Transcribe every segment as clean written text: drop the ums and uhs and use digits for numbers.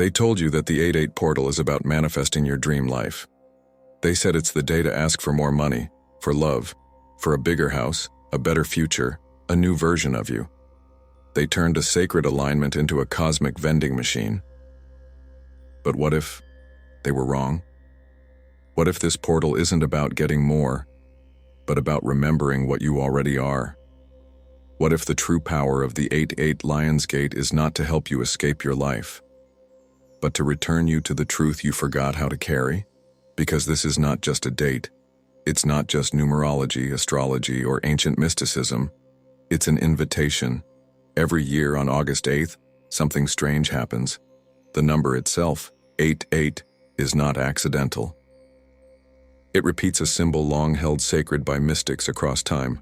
They told you that the 8-8 portal is about manifesting your dream life. They said it's the day to ask for more money, for love, for a bigger house, a better future, a new version of you. They turned a sacred alignment into a cosmic vending machine. But what if they were wrong? What if this portal isn't about getting more, but about remembering what you already are? What if the true power of the 8-8 Lionsgate is not to help you escape your life, but to return you to the truth you forgot how to carry? Because this is not just a date. It's not just numerology, astrology, or ancient mysticism. It's an invitation. Every year on August 8th, something strange happens. The number itself, 8-8, is not accidental. It repeats a symbol long held sacred by mystics across time.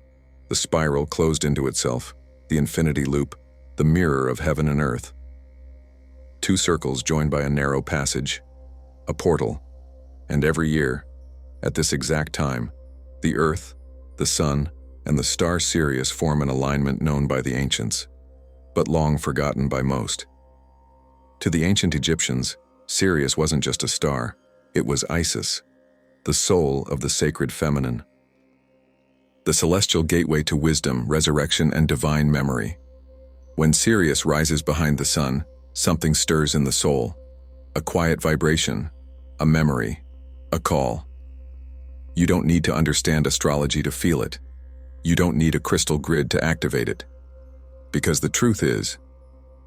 The spiral closed into itself, the infinity loop, the mirror of heaven and earth. Two circles joined by a narrow passage, a portal. And every year, at this exact time, the earth, the sun, and the star Sirius form an alignment known by the ancients, but long forgotten by most. To the ancient Egyptians, Sirius wasn't just a star, it was Isis, the soul of the sacred feminine. The celestial gateway to wisdom, resurrection, and divine memory. When Sirius rises behind the sun, something stirs in the soul, a quiet vibration, a memory, a call. You don't need to understand astrology to feel it. You don't need a crystal grid to activate it. Because the truth is,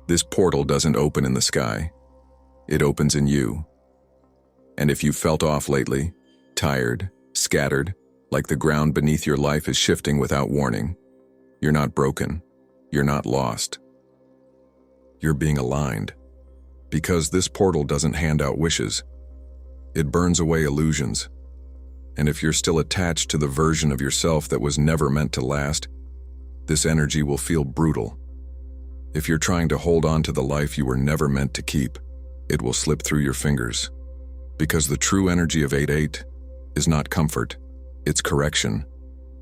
this portal doesn't open in the sky. It opens in you. And if you've felt off lately, tired, scattered, like the ground beneath your life is shifting without warning, you're not broken. You're not lost. You're being aligned. Because this portal doesn't hand out wishes. It burns away illusions. And if you're still attached to the version of yourself that was never meant to last, this energy will feel brutal. If you're trying to hold on to the life you were never meant to keep, it will slip through your fingers. Because the true energy of 8-8 is not comfort, it's correction.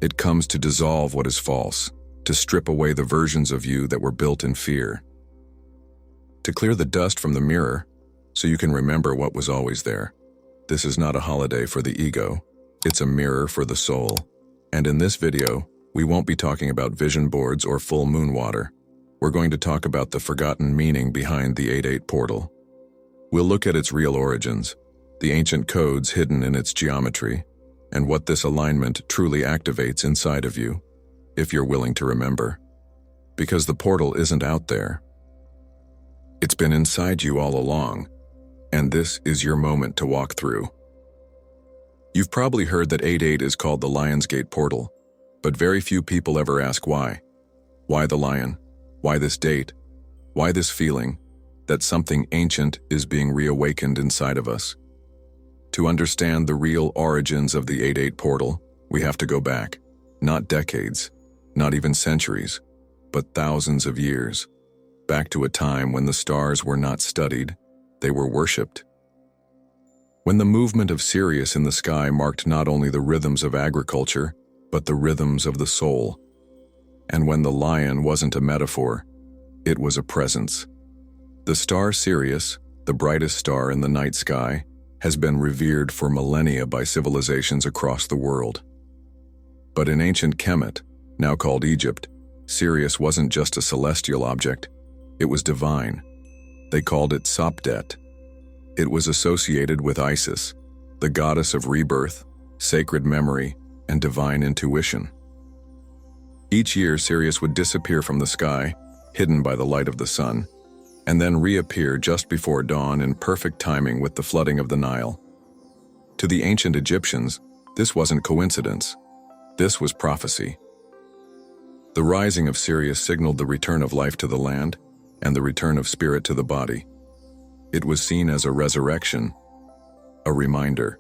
It comes to dissolve what is false, to strip away the versions of you that were built in fear. To clear the dust from the mirror, so you can remember what was always there. This is not a holiday for the ego, it's a mirror for the soul. And in this video, we won't be talking about vision boards or full moon water. We're going to talk about the forgotten meaning behind the 8-8 portal. We'll look at its real origins, the ancient codes hidden in its geometry, and what this alignment truly activates inside of you, if you're willing to remember. Because the portal isn't out there. It's been inside you all along, and this is your moment to walk through. You've probably heard that 8-8 is called the Lionsgate Portal, but very few people ever ask why. Why the lion? Why this date? Why this feeling that something ancient is being reawakened inside of us? To understand the real origins of the 8-8 portal, we have to go back, not decades, not even centuries, but thousands of years, back to a time when the stars were not studied, they were worshipped. When the movement of Sirius in the sky marked not only the rhythms of agriculture, but the rhythms of the soul. And when the lion wasn't a metaphor, it was a presence. The star Sirius, the brightest star in the night sky, has been revered for millennia by civilizations across the world. But in ancient Kemet, now called Egypt, Sirius wasn't just a celestial object, it was divine. They called it Sopdet. It was associated with Isis, the goddess of rebirth, sacred memory, and divine intuition. Each year, Sirius would disappear from the sky, hidden by the light of the sun, and then reappear just before dawn in perfect timing with the flooding of the Nile. To the ancient Egyptians, this wasn't coincidence. This was prophecy. The rising of Sirius signaled the return of life to the land and the return of spirit to the body. It was seen as a resurrection, a reminder,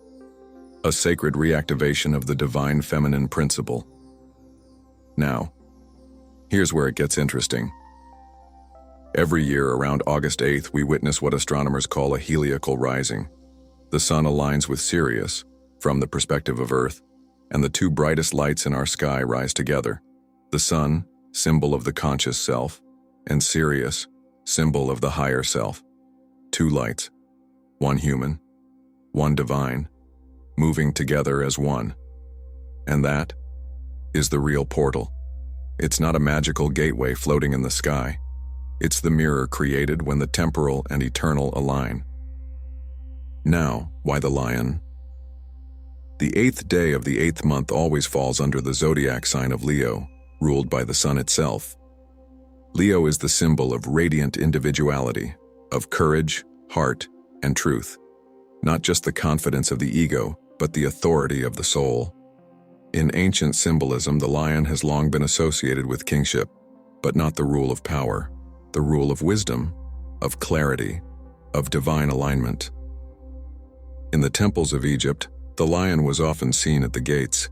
a sacred reactivation of the divine feminine principle. Now, here's where it gets interesting. Every year around August 8th, we witness what astronomers call a heliacal rising. The sun aligns with Sirius, from the perspective of Earth, and the two brightest lights in our sky rise together. The sun, symbol of the conscious self, and Sirius, symbol of the higher self. Two lights, one human, one divine, moving together as one. And that is the real portal. It's not a magical gateway floating in the sky. It's the mirror created when the temporal and eternal align. Now, why the lion? The 8th day of the 8th month always falls under the zodiac sign of Leo, ruled by the sun itself. Leo is the symbol of radiant individuality, of courage, heart, and truth. Not just the confidence of the ego, but the authority of the soul. In ancient symbolism, the lion has long been associated with kingship, but not the rule of power, the rule of wisdom, of clarity, of divine alignment. In the temples of Egypt, the lion was often seen at the gates,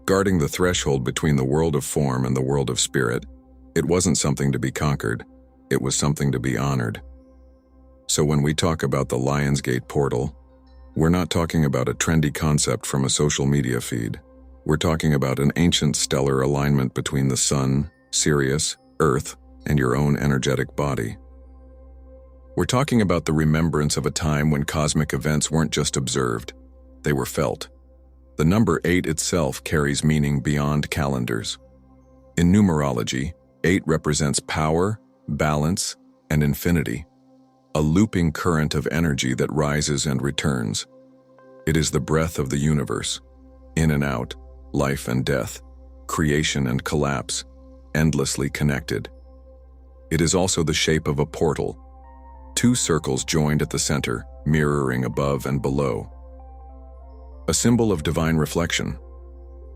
guarding the threshold between the world of form and the world of spirit. It wasn't something to be conquered, it was something to be honored. So when we talk about the Lionsgate Portal, we're not talking about a trendy concept from a social media feed. We're talking about an ancient stellar alignment between the sun, Sirius, Earth, and your own energetic body. We're talking about the remembrance of a time when cosmic events weren't just observed, they were felt. The number 8 itself carries meaning beyond calendars. In numerology, 8 represents power, balance, and infinity, a looping current of energy that rises and returns. It is the breath of the universe, in and out, life and death, creation and collapse, endlessly connected. It is also the shape of a portal, 2 circles joined at the center, mirroring above and below. A symbol of divine reflection.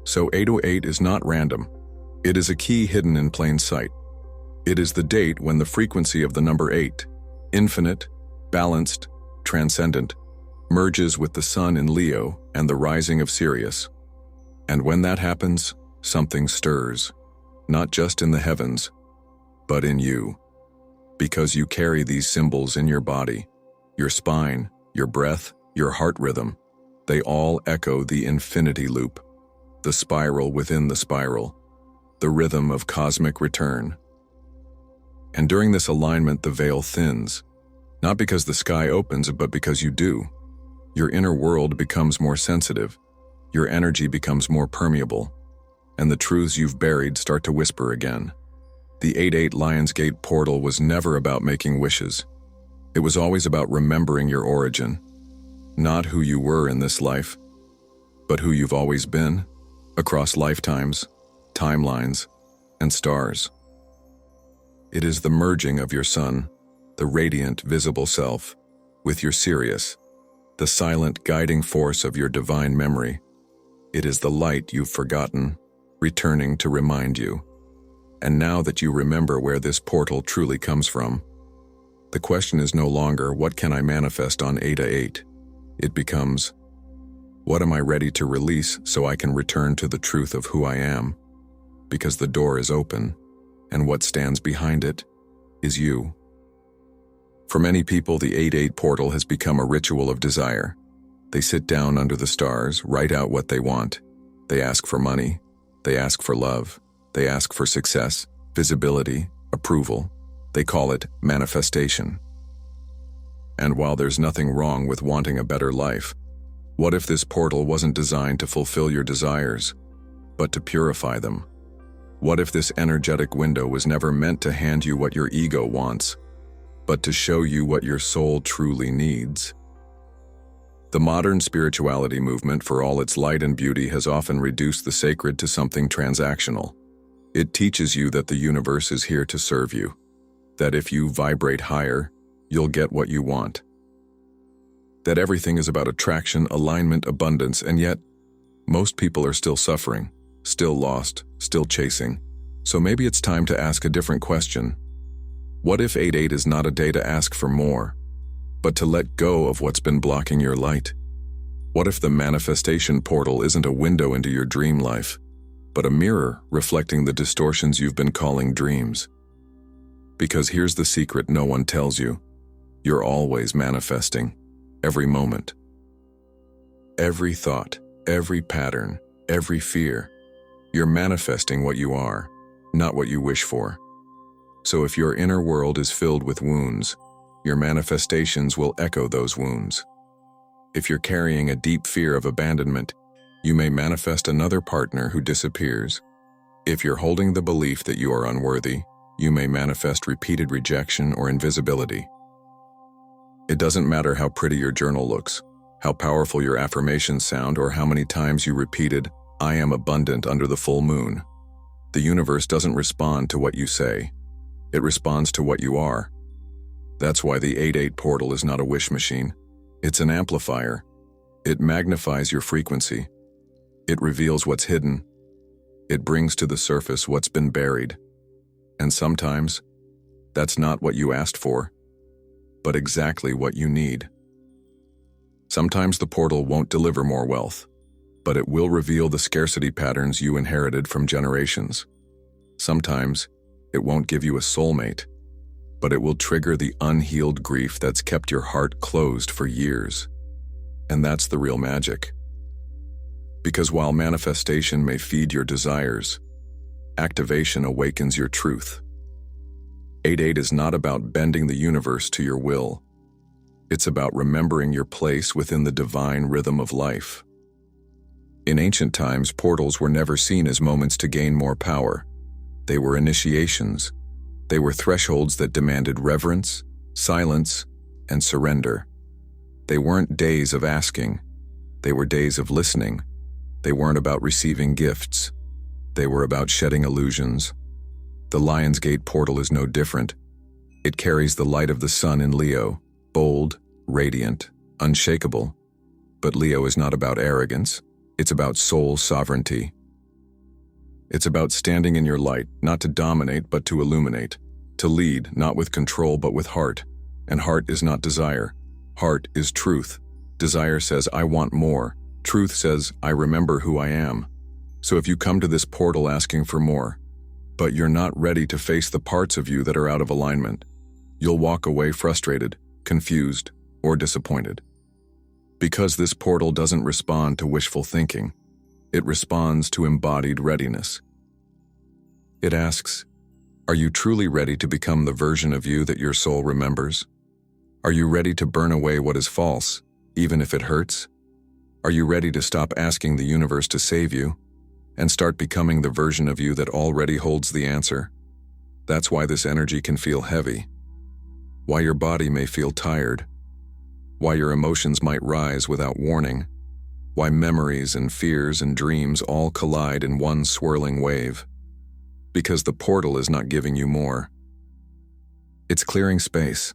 So 808 is not random. It is a key hidden in plain sight. It is the date when the frequency of the number 8, infinite, balanced, transcendent, merges with the sun in Leo and the rising of Sirius. And when that happens, something stirs, not just in the heavens, but in you. Because you carry these symbols in your body, your spine, your breath, your heart rhythm. They all echo the infinity loop, the spiral within the spiral, the rhythm of cosmic return. And during this alignment, the veil thins, not because the sky opens, but because you do. Your inner world becomes more sensitive, your energy becomes more permeable, and the truths you've buried start to whisper again. The 8-8 Lionsgate Portal was never about making wishes. It was always about remembering your origin. Not who you were in this life, but who you've always been, across lifetimes, timelines, and stars. It is the merging of your sun, the radiant, visible self, with your Sirius, the silent guiding force of your divine memory. It is the light you've forgotten, returning to remind you. And now that you remember where this portal truly comes from, the question is no longer, what can I manifest on 8-8? It becomes, what am I ready to release so I can return to the truth of who I am? Because the door is open, and what stands behind it is you. For many people, the 8-8 portal has become a ritual of desire. They sit down under the stars, write out what they want. They ask for money. They ask for love. They ask for success, visibility, approval. They call it manifestation. And while there's nothing wrong with wanting a better life, what if this portal wasn't designed to fulfill your desires, but to purify them? What if this energetic window was never meant to hand you what your ego wants, but to show you what your soul truly needs? The modern spirituality movement, for all its light and beauty, has often reduced the sacred to something transactional. It teaches you that the universe is here to serve you, that if you vibrate higher, you'll get what you want. That everything is about attraction, alignment, abundance, and yet, most people are still suffering, still lost, still chasing. So maybe it's time to ask a different question. What if 8-8 is not a day to ask for more, but to let go of what's been blocking your light? What if the manifestation portal isn't a window into your dream life, but a mirror reflecting the distortions you've been calling dreams? Because here's the secret no one tells you. You're always manifesting, every moment. Every thought, every pattern, every fear. You're manifesting what you are, not what you wish for. So if your inner world is filled with wounds, your manifestations will echo those wounds. If you're carrying a deep fear of abandonment, you may manifest another partner who disappears. If you're holding the belief that you are unworthy, you may manifest repeated rejection or invisibility. It doesn't matter how pretty your journal looks, how powerful your affirmations sound, or how many times you repeated, "I am abundant" under the full moon. The universe doesn't respond to what you say. It responds to what you are. That's why the 8-8 portal is not a wish machine. It's an amplifier. It magnifies your frequency. It reveals what's hidden. It brings to the surface what's been buried. And sometimes, that's not what you asked for, but exactly what you need. Sometimes the portal won't deliver more wealth, but it will reveal the scarcity patterns you inherited from generations. Sometimes, it won't give you a soulmate, but it will trigger the unhealed grief that's kept your heart closed for years. And that's the real magic. Because while manifestation may feed your desires, activation awakens your truth. 8-8 is not about bending the universe to your will. It's about remembering your place within the divine rhythm of life. In ancient times, portals were never seen as moments to gain more power. They were initiations. They were thresholds that demanded reverence, silence, and surrender. They weren't days of asking. They were days of listening. They weren't about receiving gifts. They were about shedding illusions. The Lionsgate Portal is no different. It carries the light of the sun in Leo, bold, radiant, unshakable. But Leo is not about arrogance. It's about soul sovereignty. It's about standing in your light, not to dominate, but to illuminate. To lead, not with control, but with heart. And heart is not desire. Heart is truth. Desire says, "I want more." Truth says, "I remember who I am." So if you come to this portal asking for more, but you're not ready to face the parts of you that are out of alignment, you'll walk away frustrated, confused, or disappointed. Because this portal doesn't respond to wishful thinking. It responds to embodied readiness. It asks, are you truly ready to become the version of you that your soul remembers? Are you ready to burn away what is false, even if it hurts? Are you ready to stop asking the universe to save you and start becoming the version of you that already holds the answer? That's why this energy can feel heavy, why your body may feel tired, why your emotions might rise without warning, why memories and fears and dreams all collide in one swirling wave. Because the portal is not giving you more. It's clearing space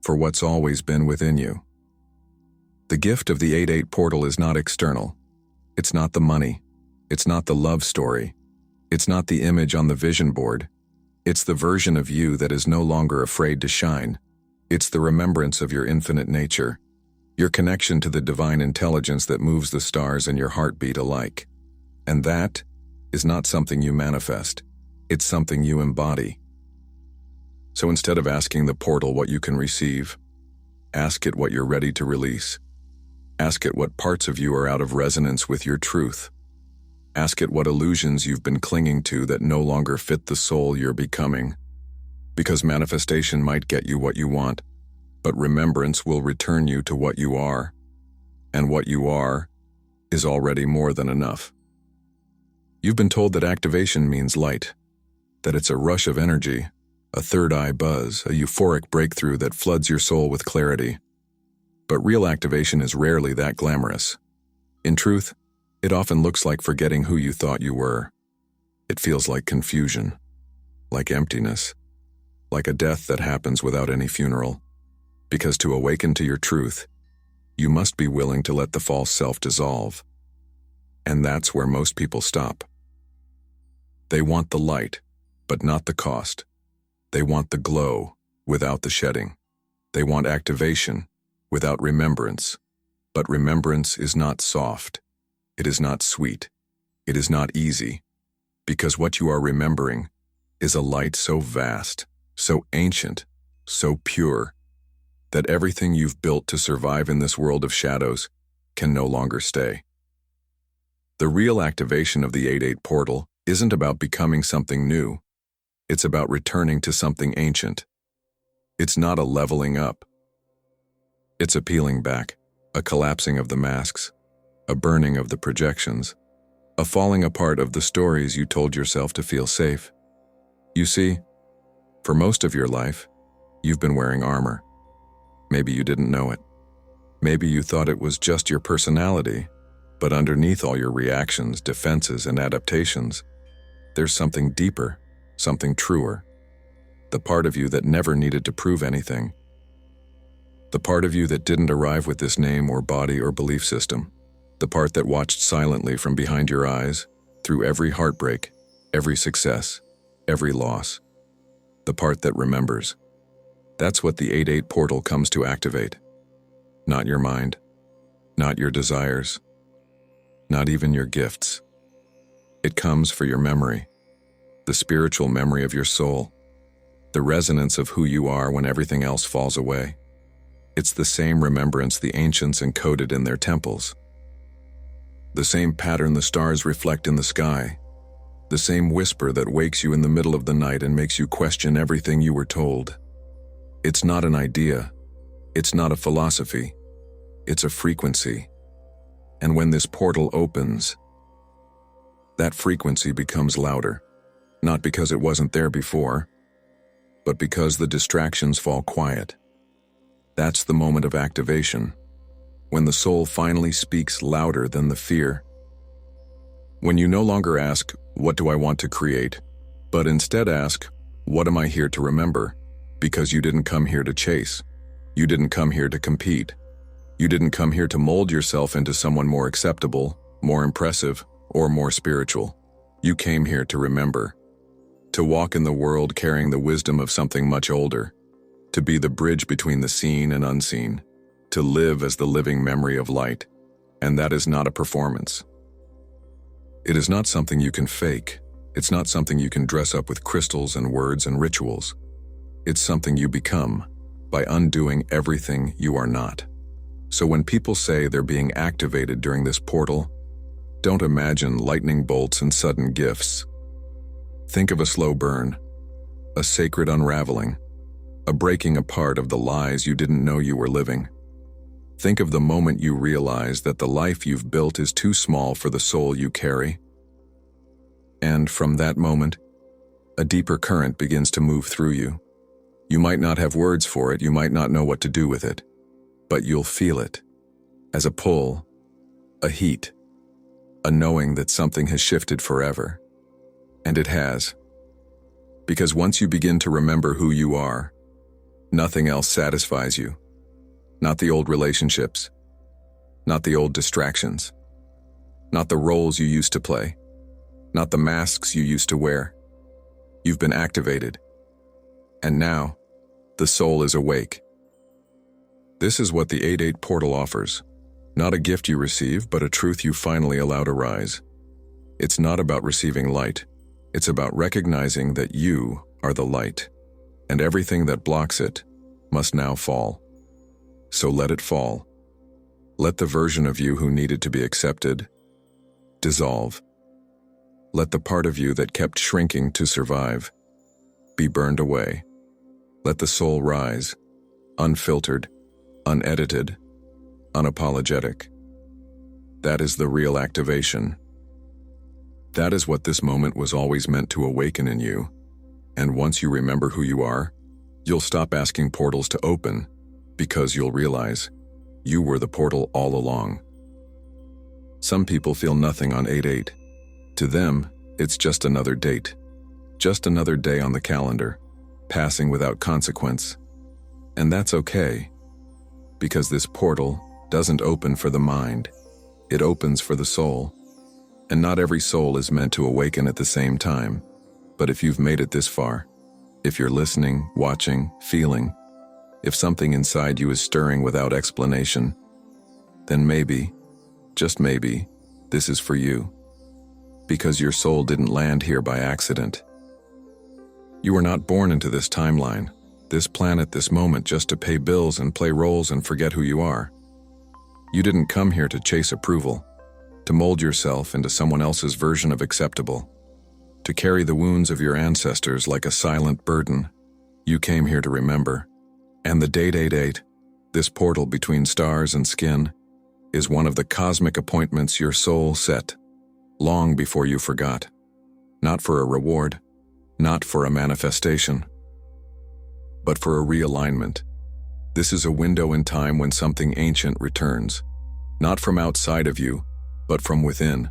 for what's always been within you. The gift of the 8-8 portal is not external. It's not the money. It's not the love story. It's not the image on the vision board. It's the version of you that is no longer afraid to shine. It's the remembrance of your infinite nature, your connection to the divine intelligence that moves the stars and your heartbeat alike. And that is not something you manifest. It's something you embody. So instead of asking the portal what you can receive, ask it what you're ready to release. Ask it what parts of you are out of resonance with your truth. Ask it what illusions you've been clinging to that no longer fit the soul you're becoming. Because manifestation might get you what you want, but remembrance will return you to what you are. And what you are is already more than enough. You've been told that activation means light, that it's a rush of energy, a third-eye buzz, a euphoric breakthrough that floods your soul with clarity. But real activation is rarely that glamorous. In truth, it often looks like forgetting who you thought you were. It feels like confusion, like emptiness, like a death that happens without any funeral. Because to awaken to your truth, you must be willing to let the false self dissolve. And that's where most people stop. They want the light, but not the cost. They want the glow without the shedding. They want activation without remembrance. But remembrance is not soft. It is not sweet. It is not easy. Because what you are remembering is a light so vast, so ancient, so pure, that everything you've built to survive in this world of shadows can no longer stay. The real activation of the 8-8 portal isn't about becoming something new. It's about returning to something ancient. It's not a leveling up. It's a peeling back, a collapsing of the masks, a burning of the projections, a falling apart of the stories you told yourself to feel safe. You see, for most of your life, you've been wearing armor. Maybe you didn't know it. Maybe you thought it was just your personality, but underneath all your reactions, defenses, and adaptations, there's something deeper, something truer. The part of you that never needed to prove anything. The part of you that didn't arrive with this name or body or belief system. The part that watched silently from behind your eyes, through every heartbreak, every success, every loss. The part that remembers. That's what the 8-8 portal comes to activate. Not your mind, not your desires, not even your gifts. It comes for your memory, the spiritual memory of your soul, the resonance of who you are when everything else falls away. It's the same remembrance the ancients encoded in their temples. The same pattern the stars reflect in the sky. The same whisper that wakes you in the middle of the night and makes you question everything you were told. It's not an idea. It's not a philosophy. It's a frequency. And when this portal opens, that frequency becomes louder. Not because it wasn't there before, but because the distractions fall quiet. That's the moment of activation, when the soul finally speaks louder than the fear. When you no longer ask, "What do I want to create?" but instead ask, "What am I here to remember?" Because you didn't come here to chase. You didn't come here to compete. You didn't come here to mold yourself into someone more acceptable, more impressive, or more spiritual. You came here to remember. To walk in the world carrying the wisdom of something much older. To be the bridge between the seen and unseen. To live as the living memory of light. And that is not a performance. It is not something you can fake. It's not something you can dress up with crystals and words and rituals. It's something you become by undoing everything you are not. So when people say they're being activated during this portal, don't imagine lightning bolts and sudden gifts. Think of a slow burn, a sacred unraveling, a breaking apart of the lies you didn't know you were living. Think of the moment you realize that the life you've built is too small for the soul you carry. And from that moment, a deeper current begins to move through you. You might not have words for it, you might not know what to do with it, but you'll feel it as a pull, a heat, a knowing that something has shifted forever. And it has. Because once you begin to remember who you are, nothing else satisfies you. Not the old relationships, not the old distractions, not the roles you used to play, not the masks you used to wear. You've been activated. And now, the soul is awake. This is what the 8-8 portal offers. Not a gift you receive, but a truth you finally allow to rise. It's not about receiving light. It's about recognizing that you are the light, and everything that blocks it must now fall. So let it fall. Let the version of you who needed to be accepted dissolve. Let the part of you that kept shrinking to survive be burned away. Let the soul rise, unfiltered, unedited, unapologetic. That is the real activation. That is what this moment was always meant to awaken in you. And once you remember who you are, you'll stop asking portals to open, because you'll realize you were the portal all along. Some people feel nothing on 8-8. To them, it's just another date. Just another day on the calendar, passing without consequence. And that's okay, because this portal doesn't open for the mind. It opens for the soul. And not every soul is meant to awaken at the same time. But if you've made it this far, if you're listening, watching, feeling, if something inside you is stirring without explanation, then maybe, just maybe, this is for you. Because your soul didn't land here by accident. You were not born into this timeline, this planet, this moment just to pay bills and play roles and forget who you are. You didn't come here to chase approval, to mold yourself into someone else's version of acceptable, to carry the wounds of your ancestors like a silent burden. You came here to remember, And the date 88, this portal between stars and skin, is one of the cosmic appointments your soul set, long before you forgot. Not for a reward, not for a manifestation, but for a realignment. This is a window in time when something ancient returns, not from outside of you, but from within.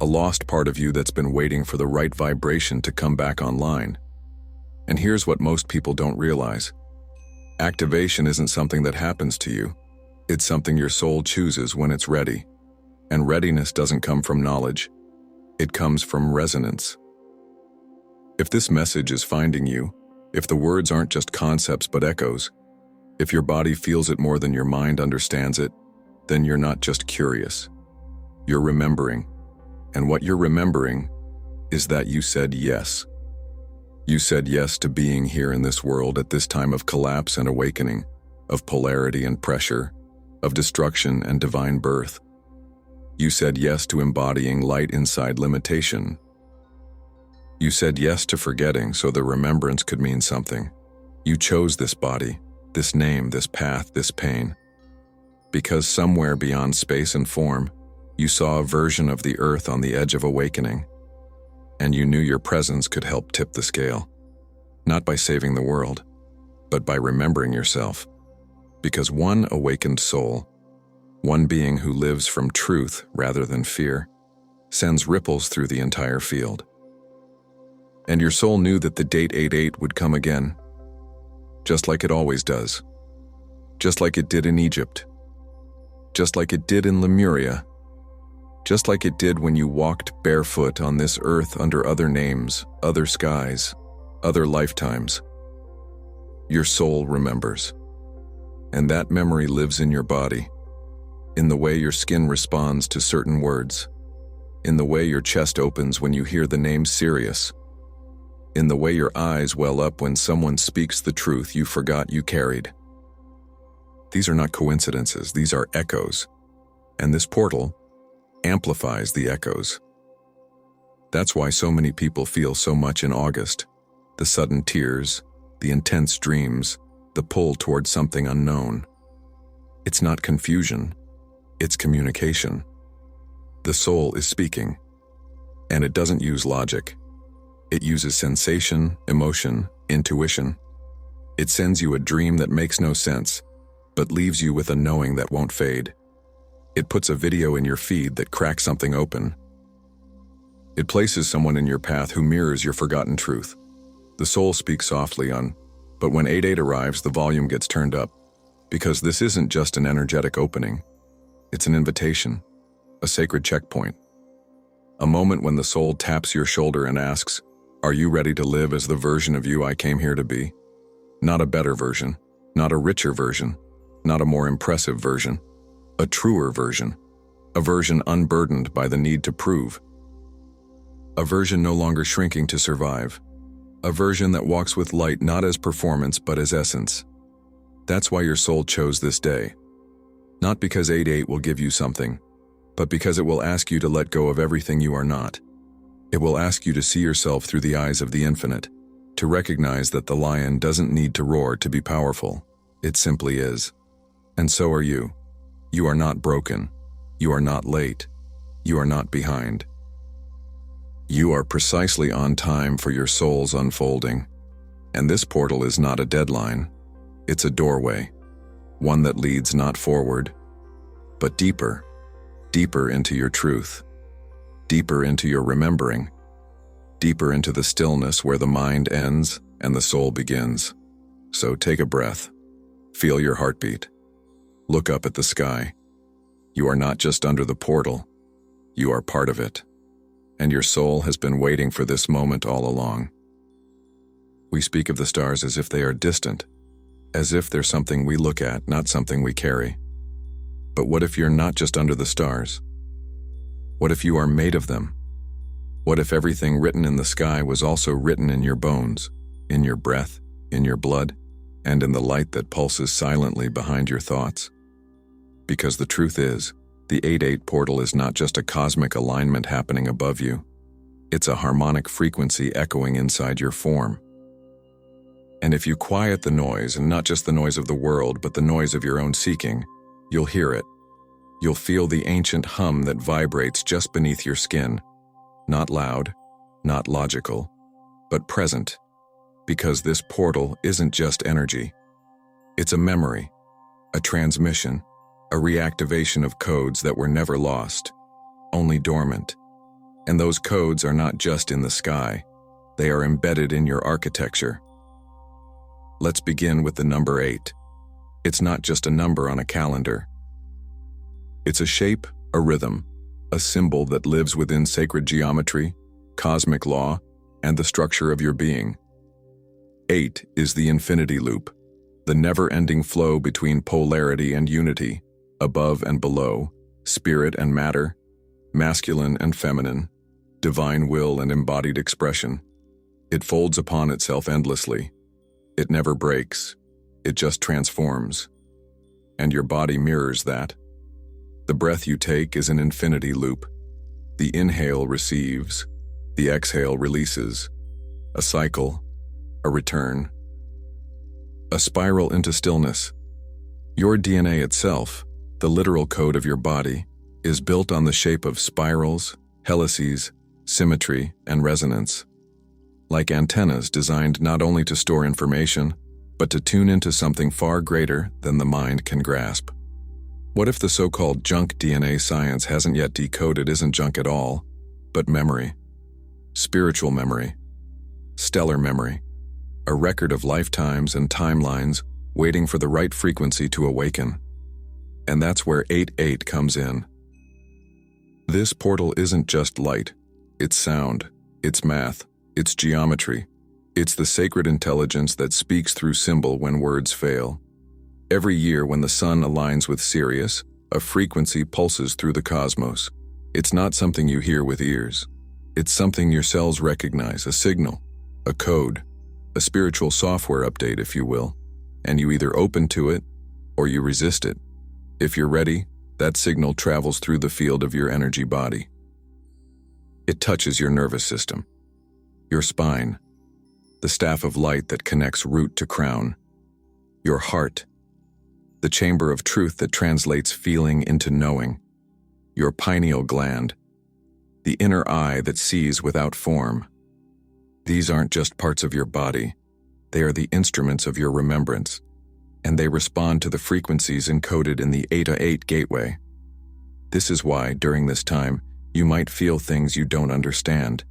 A lost part of you that's been waiting for the right vibration to come back online. And here's what most people don't realize. Activation isn't something that happens to you. It's something your soul chooses when it's ready. And readiness doesn't come from knowledge. It comes from resonance. If this message is finding you, if the words aren't just concepts but echoes, if your body feels it more than your mind understands it, then you're not just curious. You're remembering. And what you're remembering is that you said yes. You said yes to being here in this world at this time of collapse and awakening, of polarity and pressure, of destruction and divine birth. You said yes to embodying light inside limitation. You said yes to forgetting so the remembrance could mean something. You chose this body, this name, this path, this pain. Because somewhere beyond space and form, you saw a version of the earth on the edge of awakening. And you knew your presence could help tip the scale. Not by saving the world, but by remembering yourself. Because one awakened soul, one being who lives from truth rather than fear, sends ripples through the entire field. And your soul knew that the date 88 would come again, just like it always does, just like it did in Egypt, just like it did in Lemuria, just like it did when you walked barefoot on this earth under other names, other skies, other lifetimes. Your soul remembers. And that memory lives in your body, in the way your skin responds to certain words, in the way your chest opens when you hear the name Sirius, in the way your eyes well up when someone speaks the truth you forgot you carried. These are not coincidences, these are echoes. And this portal amplifies the echoes. That's why so many people feel so much in August. The sudden tears, the intense dreams, the pull toward something unknown. It's not confusion, it's communication. The soul is speaking, and it doesn't use logic. It uses sensation, emotion, intuition. It sends you a dream that makes no sense, but leaves you with a knowing that won't fade. It puts a video in your feed that cracks something open. It places someone in your path who mirrors your forgotten truth. The soul speaks softly on, but when 88 arrives, the volume gets turned up. Because this isn't just an energetic opening. It's an invitation, a sacred checkpoint. A moment when the soul taps your shoulder and asks, "Are you ready to live as the version of you I came here to be?" Not a better version, not a richer version, not a more impressive version. A truer version, a version unburdened by the need to prove. A version no longer shrinking to survive. A version that walks with light not as performance but as essence. That's why your soul chose this day. Not because 88 will give you something, but because it will ask you to let go of everything you are not. It will ask you to see yourself through the eyes of the infinite, to recognize that the lion doesn't need to roar to be powerful. It simply is. And so are you. You are not broken. You are not late. You are not behind. You are precisely on time for your soul's unfolding. And this portal is not a deadline. It's a doorway. One that leads not forward, but deeper, deeper into your truth, deeper into your remembering, deeper into the stillness where the mind ends and the soul begins. So take a breath. Feel your heartbeat. Look up at the sky. You are not just under the portal. You are part of it. And your soul has been waiting for this moment all along. We speak of the stars as if they are distant, as if they're something we look at, not something we carry. But what if you're not just under the stars? What if you are made of them? What if everything written in the sky was also written in your bones, in your breath, in your blood, and in the light that pulses silently behind your thoughts? Because the truth is, the 88 portal is not just a cosmic alignment happening above you. It's a harmonic frequency echoing inside your form. And if you quiet the noise, and not just the noise of the world, but the noise of your own seeking, you'll hear it. You'll feel the ancient hum that vibrates just beneath your skin. Not loud, not logical, but present. Because this portal isn't just energy. It's a memory, a transmission, a reactivation of codes that were never lost, only dormant. And those codes are not just in the sky. They are embedded in your architecture. Let's begin with the number 8. It's not just a number on a calendar. It's a shape, a rhythm, a symbol that lives within sacred geometry, cosmic law, and the structure of your being. 8 is the infinity loop, the never-ending flow between polarity and unity, above and below, spirit and matter, masculine and feminine, divine will and embodied expression. It folds upon itself endlessly. It never breaks. It just transforms. And your body mirrors that. The breath you take is an infinity loop. The inhale receives, the exhale releases. A cycle, a return, a spiral into stillness. Your DNA itself, the literal code of your body, is built on the shape of spirals, helices, symmetry, and resonance. Like antennas designed not only to store information, but to tune into something far greater than the mind can grasp. What if the so-called junk DNA science hasn't yet decoded isn't junk at all, but memory? Spiritual memory, stellar memory, a record of lifetimes and timelines waiting for the right frequency to awaken. And that's where 8-8 comes in. This portal isn't just light, it's sound, it's math, it's geometry, it's the sacred intelligence that speaks through symbol when words fail. Every year when the sun aligns with Sirius, a frequency pulses through the cosmos. It's not something you hear with ears. It's something your cells recognize, a signal, a code, a spiritual software update, if you will. And you either open to it or you resist it. If you're ready, that signal travels through the field of your energy body. It touches your nervous system, your spine, the staff of light that connects root to crown, your heart, the chamber of truth that translates feeling into knowing, your pineal gland, the inner eye that sees without form. These aren't just parts of your body, they are the instruments of your remembrance, and they respond to the frequencies encoded in the 8-8 gateway. This is why, during this time, you might feel things you don't understand.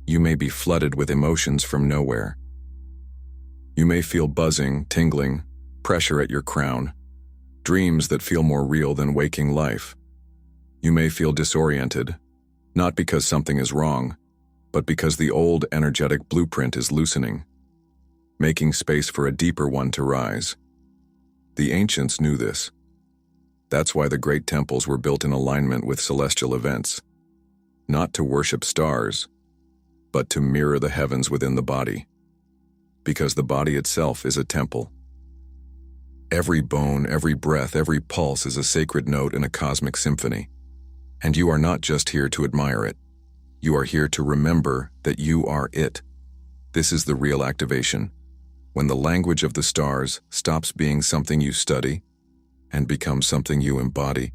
You may be flooded with emotions from nowhere. You may feel buzzing, tingling, pressure at your crown, dreams that feel more real than waking life. You may feel disoriented, not because something is wrong, but because the old energetic blueprint is loosening, making space for a deeper one to rise. The ancients knew this. That's why the great temples were built in alignment with celestial events, not to worship stars, but to mirror the heavens within the body, because the body itself is a temple. Every bone, every breath, every pulse is a sacred note in a cosmic symphony. And you are not just here to admire it. You are here to remember that you are it. This is the real activation, when the language of the stars stops being something you study and becomes something you embody.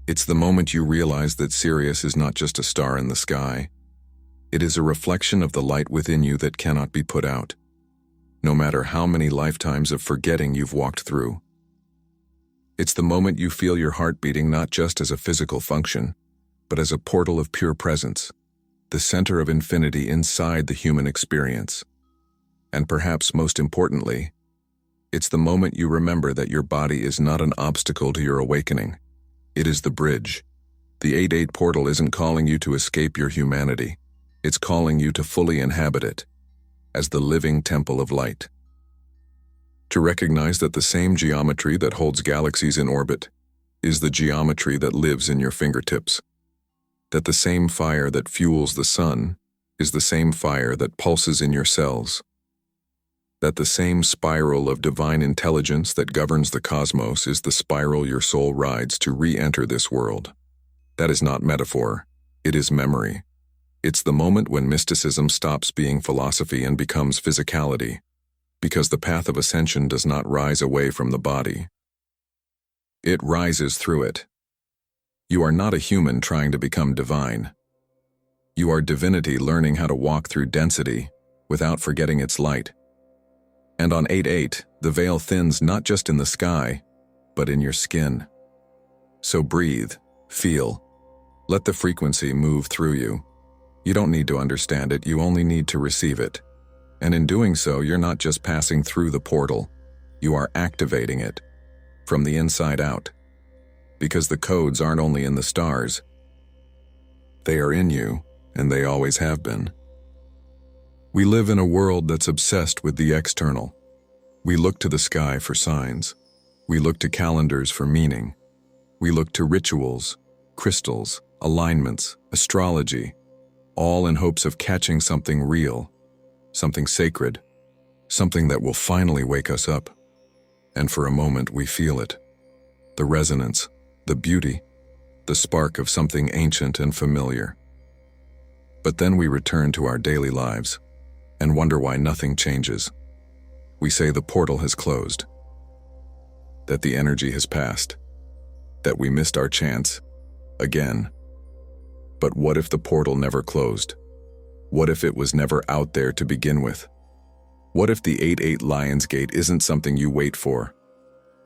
It's the moment you realize that Sirius is not just a star in the sky. It is a reflection of the light within you that cannot be put out, no matter how many lifetimes of forgetting you've walked through. It's the moment you feel your heart beating not just as a physical function, but as a portal of pure presence, the center of infinity inside the human experience. And perhaps most importantly, it's the moment you remember that your body is not an obstacle to your awakening. It is the bridge. The 8-8 portal isn't calling you to escape your humanity. It's calling you to fully inhabit it, as the living temple of light. To recognize that the same geometry that holds galaxies in orbit is the geometry that lives in your fingertips. That the same fire that fuels the sun is the same fire that pulses in your cells. That the same spiral of divine intelligence that governs the cosmos is the spiral your soul rides to re-enter this world. That is not metaphor, it is memory. It's the moment when mysticism stops being philosophy and becomes physicality. Because the path of ascension does not rise away from the body. It rises through it. You are not a human trying to become divine. You are divinity learning how to walk through density without forgetting its light. And on 8/8, the veil thins not just in the sky, but in your skin. So breathe, feel, let the frequency move through you. You don't need to understand it, you only need to receive it. And in doing so, you're not just passing through the portal, you are activating it from the inside out. Because the codes aren't only in the stars, they are in you, and they always have been. We live in a world that's obsessed with the external. We look to the sky for signs. We look to calendars for meaning. We look to rituals, crystals, alignments, astrology, all in hopes of catching something real, something sacred, something that will finally wake us up. And for a moment we feel it. The resonance, the beauty, the spark of something ancient and familiar. But then we return to our daily lives and wonder why nothing changes. We say the portal has closed, that the energy has passed, that we missed our chance again. But what if the portal never closed? What if it was never out there to begin with? What if the 8/8 Lionsgate isn't something you wait for,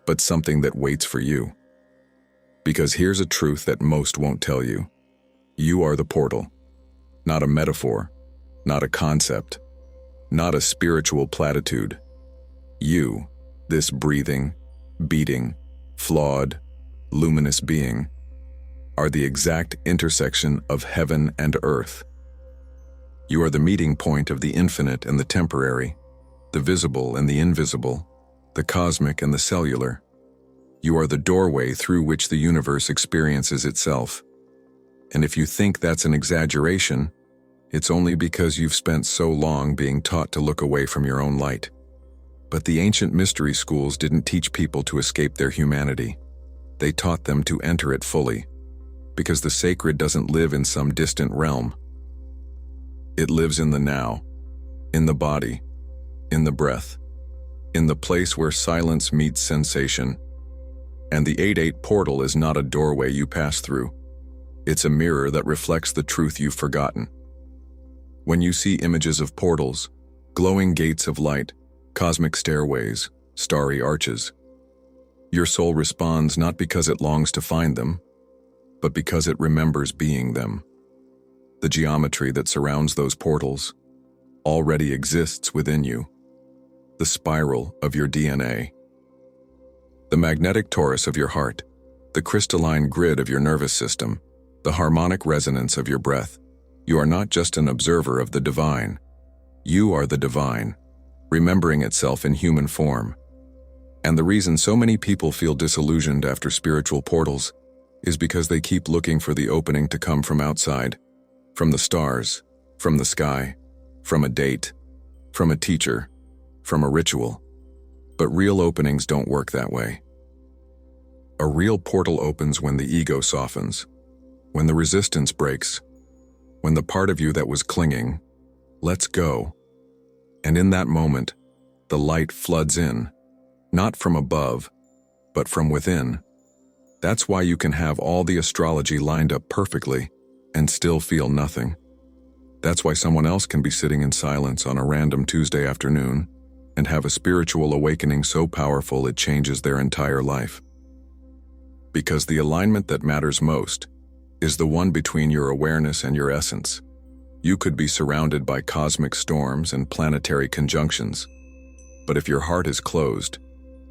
but something that waits for you? Because here's a truth that most won't tell you. You are the portal, not a metaphor, not a concept, not a spiritual platitude. You, this breathing, beating, flawed, luminous being, are the exact intersection of heaven and earth. You are the meeting point of the infinite and the temporary, the visible and the invisible, the cosmic and the cellular. You are the doorway through which the universe experiences itself. And if you think that's an exaggeration, it's only because you've spent so long being taught to look away from your own light. But the ancient mystery schools didn't teach people to escape their humanity. They taught them to enter it fully, because the sacred doesn't live in some distant realm. It lives in the now, in the body, in the breath, in the place where silence meets sensation. And the 8/8 portal is not a doorway you pass through. It's a mirror that reflects the truth you've forgotten. When you see images of portals, glowing gates of light, cosmic stairways, starry arches, your soul responds not because it longs to find them, but because it remembers being them. The geometry that surrounds those portals already exists within you. The spiral of your DNA, the magnetic torus of your heart, the crystalline grid of your nervous system, the harmonic resonance of your breath. You are not just an observer of the divine. You are the divine, remembering itself in human form. And the reason so many people feel disillusioned after spiritual portals is because they keep looking for the opening to come from outside, from the stars, from the sky, from a date, from a teacher, from a ritual. But real openings don't work that way. A real portal opens when the ego softens, when the resistance breaks, when the part of you that was clinging lets go. And in that moment, the light floods in, not from above, but from within. That's why you can have all the astrology lined up perfectly and still feel nothing. That's why someone else can be sitting in silence on a random Tuesday afternoon and have a spiritual awakening so powerful it changes their entire life. Because the alignment that matters most is the one between your awareness and your essence. You could be surrounded by cosmic storms and planetary conjunctions, but if your heart is closed,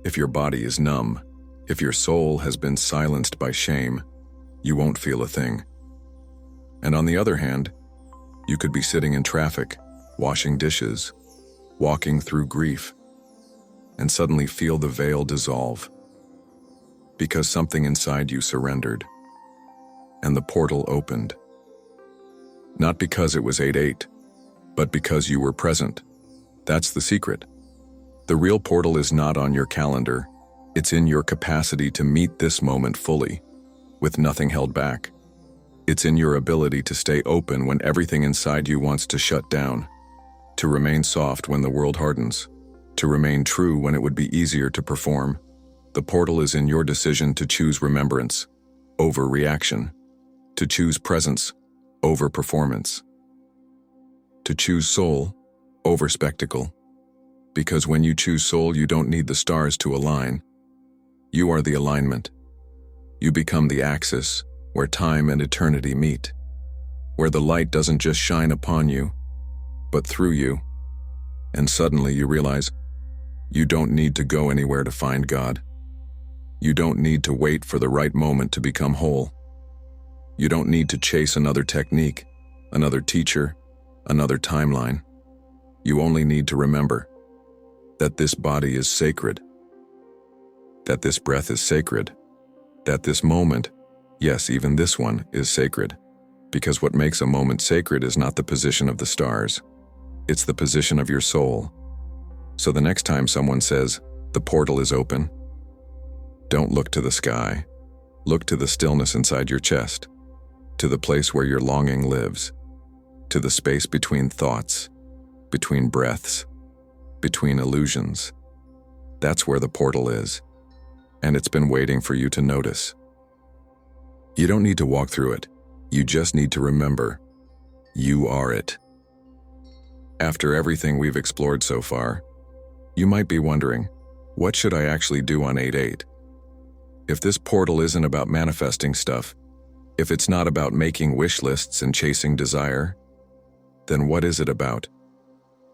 if your body is numb, if your soul has been silenced by shame, you won't feel a thing. And on the other hand, you could be sitting in traffic, washing dishes, walking through grief, and suddenly feel the veil dissolve, because something inside you surrendered, and the portal opened. Not because it was 8/8, but because you were present. That's the secret. The real portal is not on your calendar. It's in your capacity to meet this moment fully, with nothing held back. It's in your ability to stay open when everything inside you wants to shut down, to remain soft when the world hardens, to remain true when it would be easier to perform. The portal is in your decision to choose remembrance over reaction, to choose presence over performance, to choose soul over spectacle. Because when you choose soul, you don't need the stars to align. You are the alignment. You become the axis where time and eternity meet, where the light doesn't just shine upon you, but through you. And suddenly you realize you don't need to go anywhere to find God. You don't need to wait for the right moment to become whole. You don't need to chase another technique, another teacher, another timeline. You only need to remember that this body is sacred, that this breath is sacred, that this moment, yes, even this one, is sacred. Because what makes a moment sacred is not the position of the stars, it's the position of your soul. So the next time someone says, the portal is open, don't look to the sky. Look to the stillness inside your chest, to the place where your longing lives, to the space between thoughts, between breaths, between illusions. That's where the portal is, and it's been waiting for you to notice. You don't need to walk through it. You just need to remember, you are it. After everything we've explored so far, you might be wondering, what should I actually do on 8/8? If this portal isn't about manifesting stuff, if it's not about making wish lists and chasing desire, then what is it about?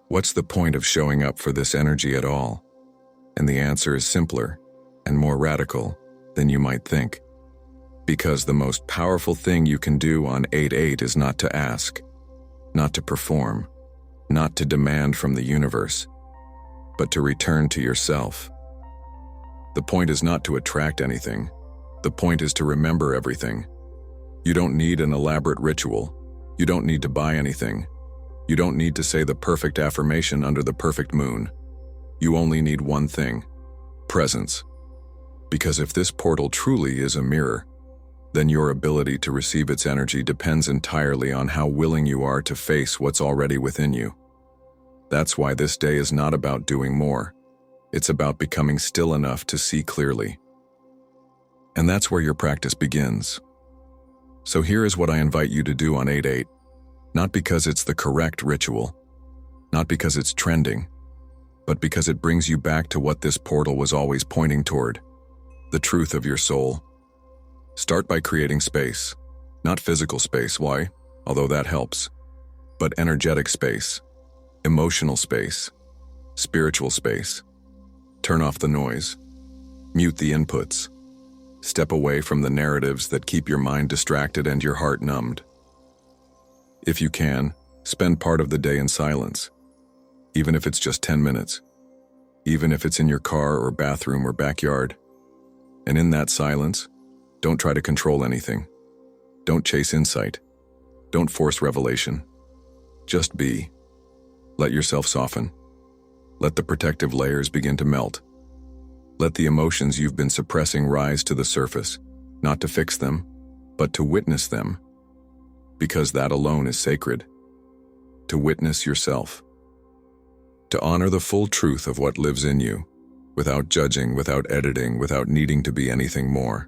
What's the point of showing up for this energy at all? And the answer is simpler and more radical than you might think. Because the most powerful thing you can do on 8/8 is not to ask, not to perform, not to demand from the universe, but to return to yourself. The point is not to attract anything. The point is to remember everything. You don't need an elaborate ritual. You don't need to buy anything. You don't need to say the perfect affirmation under the perfect moon. You only need one thing: presence. Because if this portal truly is a mirror, then your ability to receive its energy depends entirely on how willing you are to face what's already within you. That's why this day is not about doing more. It's about becoming still enough to see clearly. And that's where your practice begins. So here is what I invite you to do on 8/8, not because it's the correct ritual, not because it's trending, but because it brings you back to what this portal was always pointing toward, the truth of your soul. Start by creating space, not physical space, why? Although that helps, but energetic space, emotional space, spiritual space. Turn off the noise, mute the inputs, step away from the narratives that keep your mind distracted and your heart numbed. If you can, spend part of the day in silence, even if it's just 10 minutes, even if it's in your car or bathroom or backyard. And in that silence, don't try to control anything. Don't chase insight. Don't force revelation. Just be. Let yourself soften. Let the protective layers begin to melt. Let the emotions you've been suppressing rise to the surface, not to fix them, but to witness them. Because that alone is sacred. To witness yourself. To honor the full truth of what lives in you, without judging, without editing, without needing to be anything more.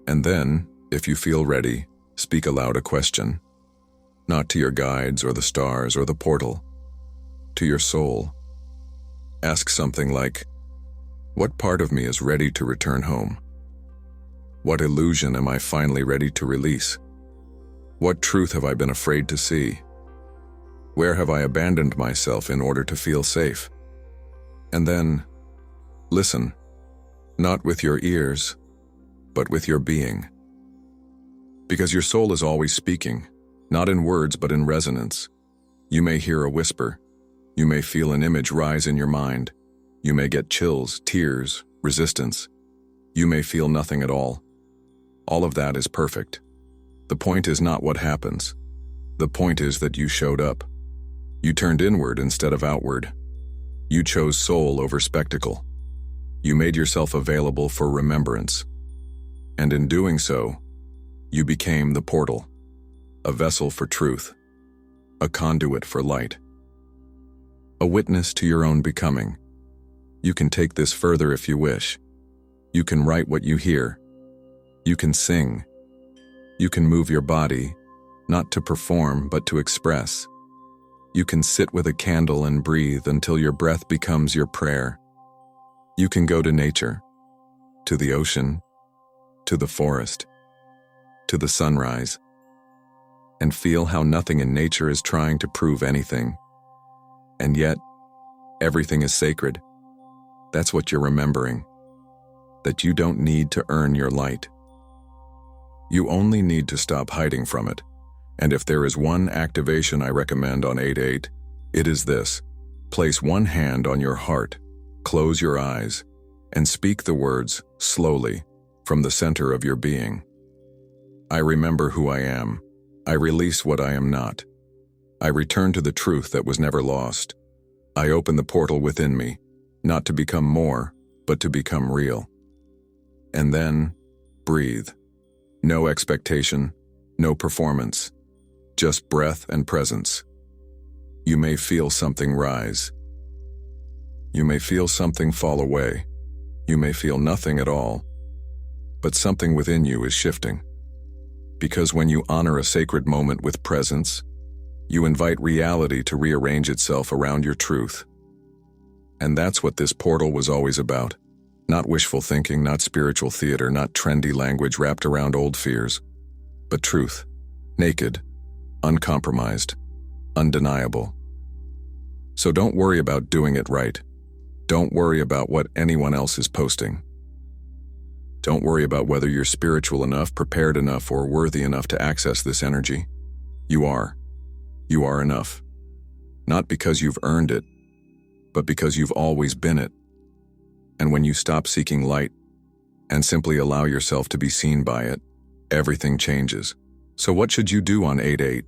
And then, if you feel ready, speak aloud a question. Not to your guides or the stars or the portal, to your soul. Ask something like, what part of me is ready to return home? What illusion am I finally ready to release? What truth have I been afraid to see? Where have I abandoned myself in order to feel safe? And then, listen, not with your ears, but with your being. Because your soul is always speaking, not in words but in resonance. You may hear a whisper. You may feel an image rise in your mind. You may get chills, tears, resistance. You may feel nothing at all. All of that is perfect. The point is not what happens. The point is that you showed up. You turned inward instead of outward. You chose soul over spectacle. You made yourself available for remembrance. And in doing so, you became the portal, a vessel for truth, a conduit for light, a witness to your own becoming. You can take this further if you wish. You can write what you hear. You can sing. You can move your body, not to perform, but to express. You can sit with a candle and breathe until your breath becomes your prayer. You can go to nature, to the ocean, to the forest, to the sunrise, and feel how nothing in nature is trying to prove anything. And yet, everything is sacred. That's what you're remembering, that you don't need to earn your light. You only need to stop hiding from it. And if there is one activation I recommend on 8/8, it is this. Place one hand on your heart, close your eyes, and speak the words slowly from the center of your being. I remember who I am. I release what I am not. I return to the truth that was never lost. I open the portal within me, not to become more, but to become real. And then, breathe. No expectation, no performance. Just breath and presence. You may feel something rise. You may feel something fall away. You may feel nothing at all. But something within you is shifting. Because when you honor a sacred moment with presence, you invite reality to rearrange itself around your truth. And that's what this portal was always about. Not wishful thinking, not spiritual theater, not trendy language wrapped around old fears, but truth, naked, uncompromised, undeniable. So don't worry about doing it right. Don't worry about what anyone else is posting. Don't worry about whether you're spiritual enough, prepared enough, or worthy enough to access this energy. You are. You are enough. Not because you've earned it, but because you've always been it. And when you stop seeking light and simply allow yourself to be seen by it, everything changes. So what should you do on 8/8?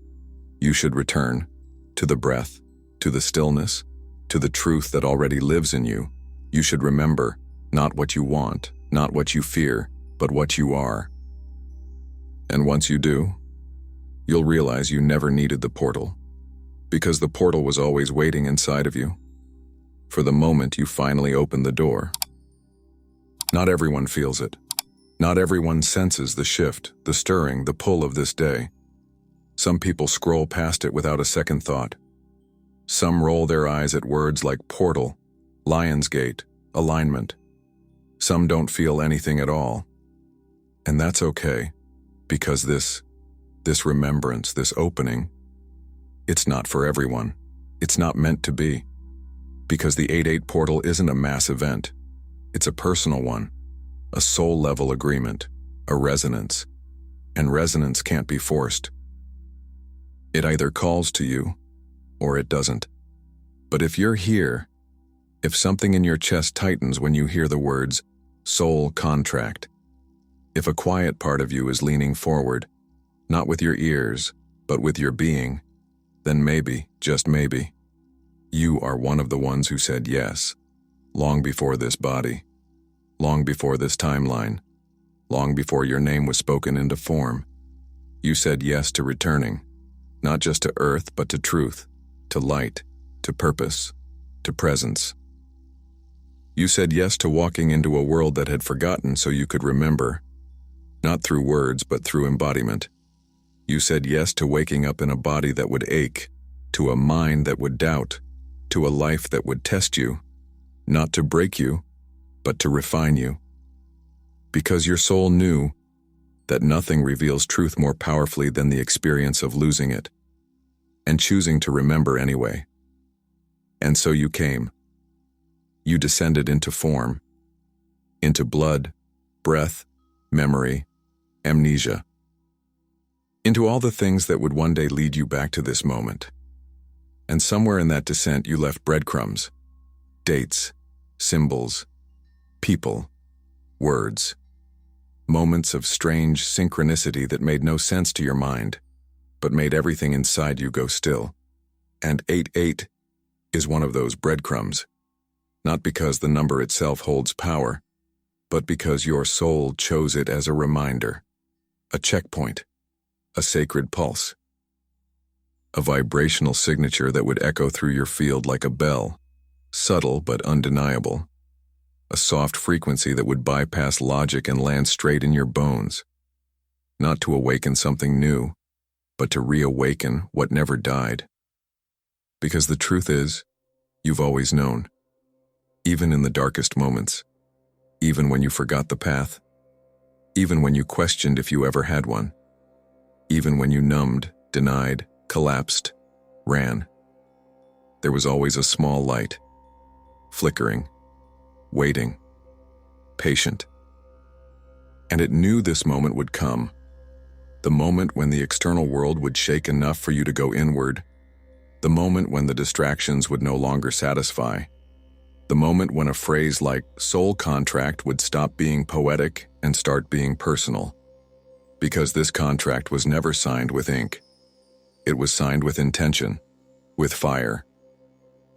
You should return to the breath, to the stillness, to the truth that already lives in you. You should remember not what you want, not what you fear, but what you are. And once you do, you'll realize you never needed the portal, because the portal was always waiting inside of you, for the moment you finally opened the door. Not everyone feels it. Not everyone senses the shift, the stirring, the pull of this day. Some people scroll past it without a second thought. Some roll their eyes at words like portal, Lionsgate, alignment. Some don't feel anything at all. And that's okay, because this remembrance, this opening, it's not for everyone. It's not meant to be. Because the 8/8 portal isn't a mass event. It's a personal one, a soul-level agreement, a resonance. And resonance can't be forced. It either calls to you, or it doesn't. But if you're here, if something in your chest tightens when you hear the words, soul contract, if a quiet part of you is leaning forward, not with your ears, but with your being, then maybe, just maybe, you are one of the ones who said yes, long before this body, long before this timeline, long before your name was spoken into form. You said yes to returning, not just to earth, but to truth, to light, to purpose, to presence. You said yes to walking into a world that had forgotten so you could remember, not through words, but through embodiment. You said yes to waking up in a body that would ache, to a mind that would doubt, to a life that would test you, not to break you, but to refine you. Because your soul knew that nothing reveals truth more powerfully than the experience of losing it, and choosing to remember anyway. And so you came. You descended into form, into blood, breath, memory, amnesia, into all the things that would one day lead you back to this moment. And somewhere in that descent you left breadcrumbs, dates, symbols, people, words, moments of strange synchronicity that made no sense to your mind, but made everything inside you go still. And 8/8 is one of those breadcrumbs, not because the number itself holds power, but because your soul chose it as a reminder, a checkpoint, a sacred pulse, a vibrational signature that would echo through your field like a bell, subtle but undeniable, a soft frequency that would bypass logic and land straight in your bones. Not to awaken something new, but to reawaken what never died. Because the truth is, you've always known. Even in the darkest moments. Even when you forgot the path. Even when you questioned if you ever had one. Even when you numbed, denied, collapsed, ran. There was always a small light. Flickering. Waiting. Patient. And it knew this moment would come. The moment when the external world would shake enough for you to go inward. The moment when the distractions would no longer satisfy. The moment when a phrase like soul contract would stop being poetic and start being personal. Because this contract was never signed with ink. It was signed with intention, with fire,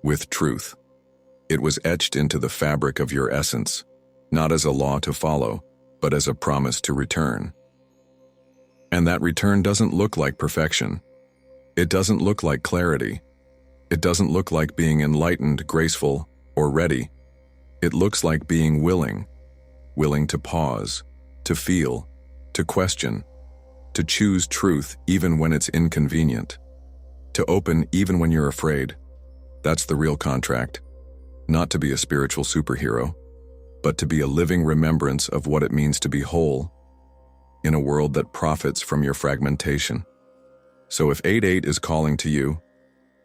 with truth. It was etched into the fabric of your essence, not as a law to follow, but as a promise to return. And that return doesn't look like perfection. It doesn't look like clarity. It doesn't look like being enlightened, graceful, or ready. It looks like being willing to pause, to feel, to question, to choose truth even when it's inconvenient, to open even when you're afraid. That's the real contract. Not to be a spiritual superhero, but to be a living remembrance of what it means to be whole in a world that profits from your fragmentation. So if 8-8 is calling to you,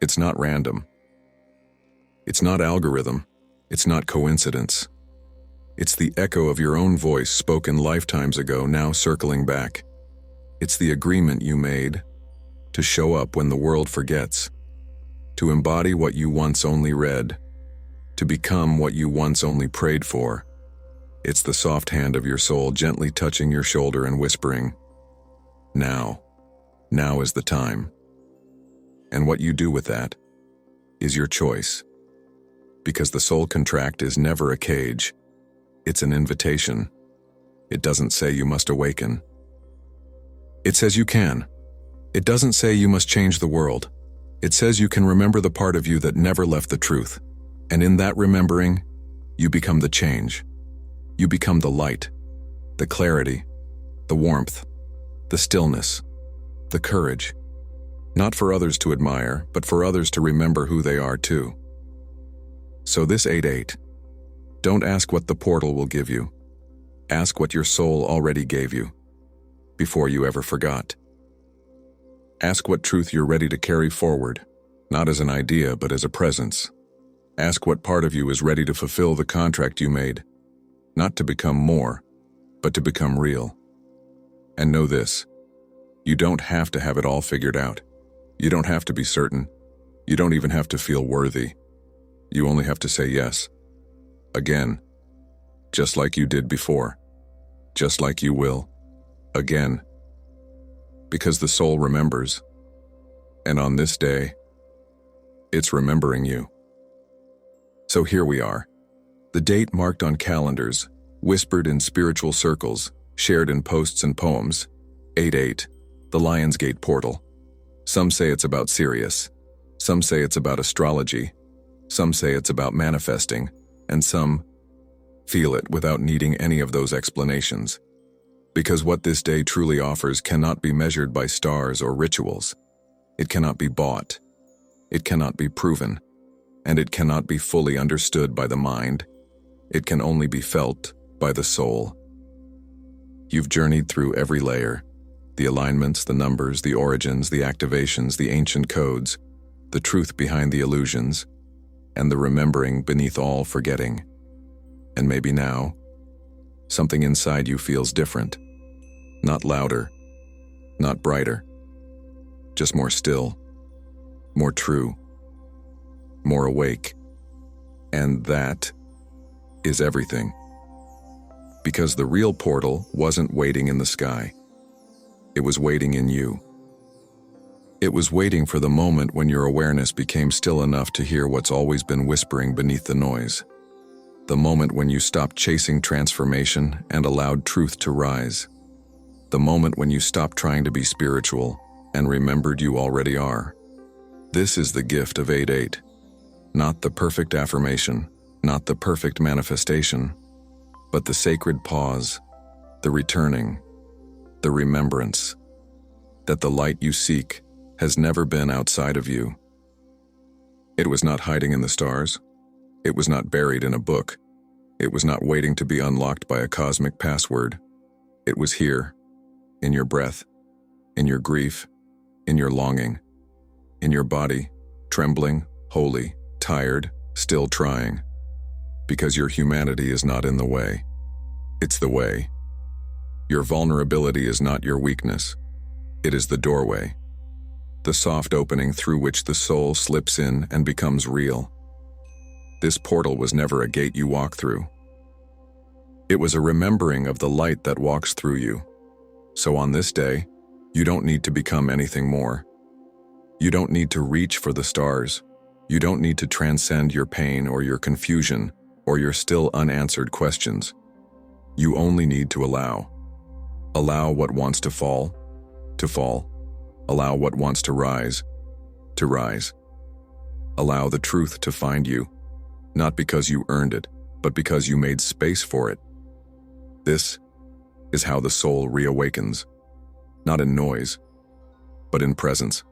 it's not random. It's not algorithm. It's not coincidence. It's the echo of your own voice spoken lifetimes ago, now circling back. It's the agreement you made to show up when the world forgets, to embody what you once only read, to become what you once only prayed for. It's the soft hand of your soul gently touching your shoulder and whispering, "Now. Now is the time." And what you do with that is your choice. Because the soul contract is never a cage. It's an invitation. It doesn't say you must awaken. It says you can. It doesn't say you must change the world. It says you can remember the part of you that never left the truth. And in that remembering, you become the change. You become the light, the clarity, the warmth, the stillness, the courage. Not for others to admire, but for others to remember who they are too. So this 8-8, don't ask what the portal will give you. Ask what your soul already gave you, before you ever forgot. Ask what truth you're ready to carry forward, not as an idea, but as a presence. Ask what part of you is ready to fulfill the contract you made, not to become more, but to become real. And know this, you don't have to have it all figured out. You don't have to be certain. You don't even have to feel worthy. You only have to say yes. Again. Just like you did before. Just like you will. Again. Because the soul remembers. And on this day, it's remembering you. So here we are. The date marked on calendars, whispered in spiritual circles, shared in posts and poems. 8-8, the Lionsgate Portal. Some say it's about Sirius. Some say it's about astrology. Some say it's about manifesting. And some feel it without needing any of those explanations. Because what this day truly offers cannot be measured by stars or rituals. It cannot be bought. It cannot be proven. And it cannot be fully understood by the mind. It can only be felt by the soul. You've journeyed through every layer. The alignments, the numbers, the origins, the activations, the ancient codes, the truth behind the illusions, and the remembering beneath all forgetting. And maybe now, something inside you feels different. Not louder, not brighter, just more still, more true, more awake. And that is everything. Because the real portal wasn't waiting in the sky. It was waiting in you. It was waiting for the moment when your awareness became still enough to hear what's always been whispering beneath the noise. The moment when you stopped chasing transformation and allowed truth to rise. The moment when you stopped trying to be spiritual and remembered you already are. This is the gift of 8-8. Not the perfect affirmation, Not the perfect manifestation, but the sacred pause, the returning, the remembrance that the light you seek has never been outside of you. It was not hiding in the stars. It was not buried in a book. It was not waiting to be unlocked by a cosmic password. It was here, in your breath, in your grief, in your longing, in your body, trembling, holy, tired, still trying. Because your humanity is not in the way. It's the way. Your vulnerability is not your weakness. It is the doorway. The soft opening through which the soul slips in and becomes real. This portal was never a gate you walk through. It was a remembering of the light that walks through you. So on this day, you don't need to become anything more. You don't need to reach for the stars. You don't need to transcend your pain or your confusion or your still unanswered questions. You only need to allow. Allow what wants to fall, to fall. Allow what wants to rise, to rise. Allow the truth to find you, not because you earned it, but because you made space for it. This is how the soul reawakens, not in noise, but in presence.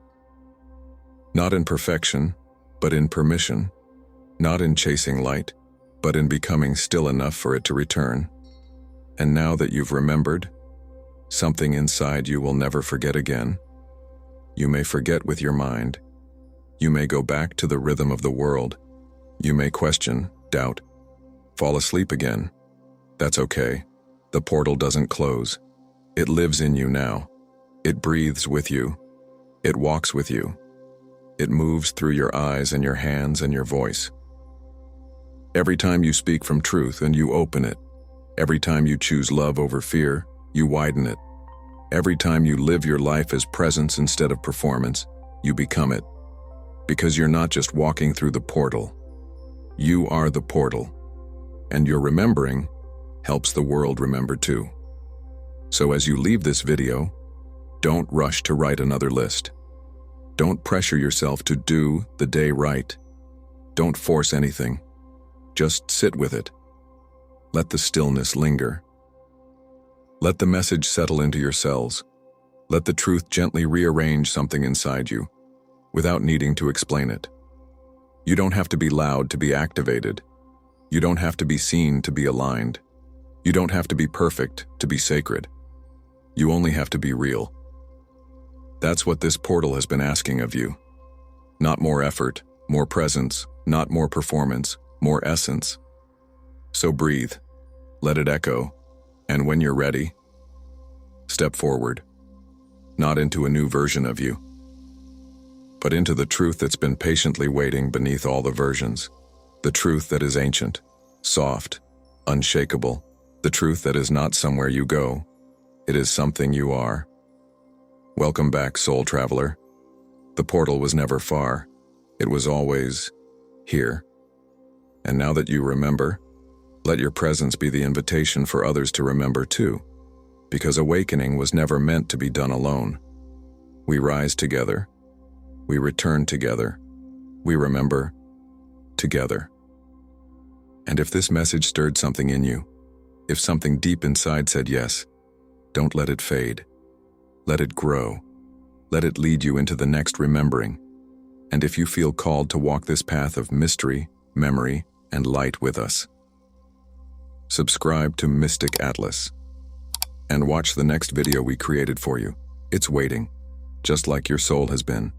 Not in perfection, but in permission. Not in chasing light, but in becoming still enough for it to return. And now that you've remembered, something inside you will never forget again. You may forget with your mind. You may go back to the rhythm of the world. You may question, doubt, fall asleep again. That's okay. The portal doesn't close. It lives in you now. It breathes with you. It walks with you. It moves through your eyes and your hands and your voice. Every time you speak from truth and you open it. Every time you choose love over fear, you widen it. Every time you live your life as presence instead of performance, you become it. Because you're not just walking through the portal. You are the portal. And your remembering helps the world remember too. So as you leave this video, don't rush to write another list. Don't pressure yourself to do the day right. Don't force anything. Just sit with it. Let the stillness linger. Let the message settle into your cells. Let the truth gently rearrange something inside you, without needing to explain it. You don't have to be loud to be activated. You don't have to be seen to be aligned. You don't have to be perfect to be sacred. You only have to be real. That's what this portal has been asking of you. Not more effort, more presence, not more performance, more essence. So breathe, let it echo, and when you're ready, step forward, not into a new version of you, but into the truth that's been patiently waiting beneath all the versions, the truth that is ancient, soft, unshakable, the truth that is not somewhere you go, it is something you are. Welcome back, soul traveler. The portal was never far, it was always here. And now that you remember, let your presence be the invitation for others to remember too, because awakening was never meant to be done alone. We rise together, we return together, we remember together. And if this message stirred something in you, if something deep inside said yes, don't let it fade. Let it grow. Let it lead you into the next remembering. And if you feel called to walk this path of mystery, memory, and light with us, subscribe to Mystic Atlas and watch the next video we created for you. It's waiting, just like your soul has been.